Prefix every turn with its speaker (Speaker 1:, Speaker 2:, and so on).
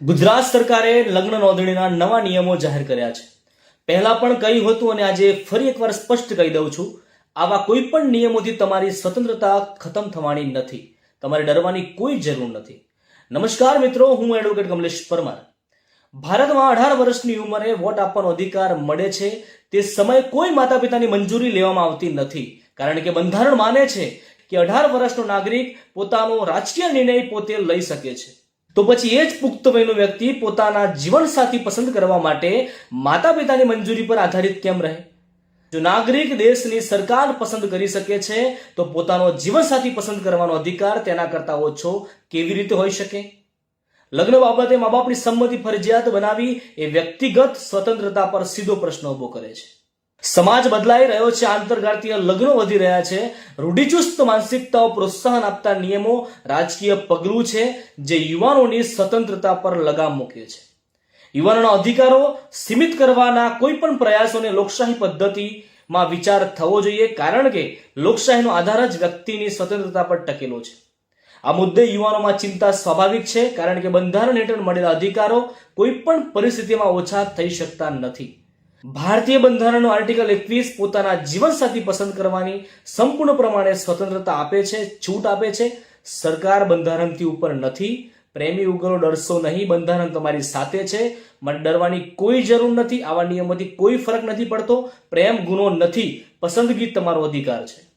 Speaker 1: ગુજરાત સરકારે લગ્ન નોંધણીના નવા નિયમો જાહેર કર્યા છે. પહેલા પણ કહ્યું હતું અને આજે ફરી એકવાર સ્પષ્ટ કહી દઉં છું, આવા કોઈ પણ નિયમોથી તમારી સ્વતંત્રતા ખતમ થવાની નથી. તમારે ડરવાની કોઈ જરૂર નથી. નમસ્કાર મિત્રો, હું એડવોકેટ કમલેશ પરમાર. ભારતમાં 18 વર્ષની ઉંમરે વોટ આપવાનો અધિકાર મળે છે તે સમયે કોઈ માતા પિતાની મંજૂરી લેવામાં આવતી નથી, કારણ કે બંધારણ માને છે કે 18 વર્ષનો નાગરિક પોતાનો રાજકીય નિર્ણય પોતે લઈ શકે છે. તો પછી એ જ પુખ્ત વયનો વ્યક્તિ પોતાના જીવનસાથી પસંદ કરવા માટે માતા પિતાની મંજૂરી પર આધારિત કેમ રહે? જો નાગરિક દેશની સરકાર પસંદ કરી શકે છે તો પોતાનો જીવનસાથી પસંદ કરવાનો અધિકાર તેના કરતા ઓછો કેવી રીતે હોઈ શકે? લગ્ન બાબતે મા બાપની સંમતિ ફરજિયાત બનાવી એ વ્યક્તિગત સ્વતંત્રતા પર સીધો પ્રશ્ન ઉભો કરે છે. સમાજ બદલાઈ રહ્યો છે, આંતરજાતીય લગ્નો વધી રહ્યા છે, રૂઢિચુસ્ત માનસિકતાઓ પ્રોત્સાહન આપતા નિયમો રાજકીય પગલું છે જે યુવાનોની સ્વતંત્રતા પર લગામ મૂકે છે. યુવાનોના અધિકારો સીમિત કરવાના કોઈ પણ પ્રયાસોને લોકશાહી પદ્ધતિમાં વિચાર થવો જોઈએ, કારણ કે લોકશાહીનો આધાર જ વ્યક્તિની સ્વતંત્રતા પર ટકેલો છે. આ મુદ્દે યુવાનોમાં ચિંતા સ્વાભાવિક છે, કારણ કે બંધારણ હેઠળ મળેલા અધિકારો કોઈ પણ પરિસ્થિતિમાં ઓછા થઈ શકતા નથી. ભારતીય બંધારણનો આર્ટિકલ 21 પોતાના જીવનસાથી પસંદ કરવાની સંપૂર્ણ પ્રમાણે સ્વતંત્રતા આપે છે, છૂટ આપે છે. સરકાર બંધારણથી ઉપર નથી. પ્રેમી ઉગરો ડરશો નહીં, બંધારણ તમારી સાથે છે. મને ડરવાની કોઈ જરૂર નથી. આવા નિયમોથી કોઈ ફરક નથી પડતો. પ્રેમ ગુનો નથી, પસંદગી તમારો અધિકાર છે.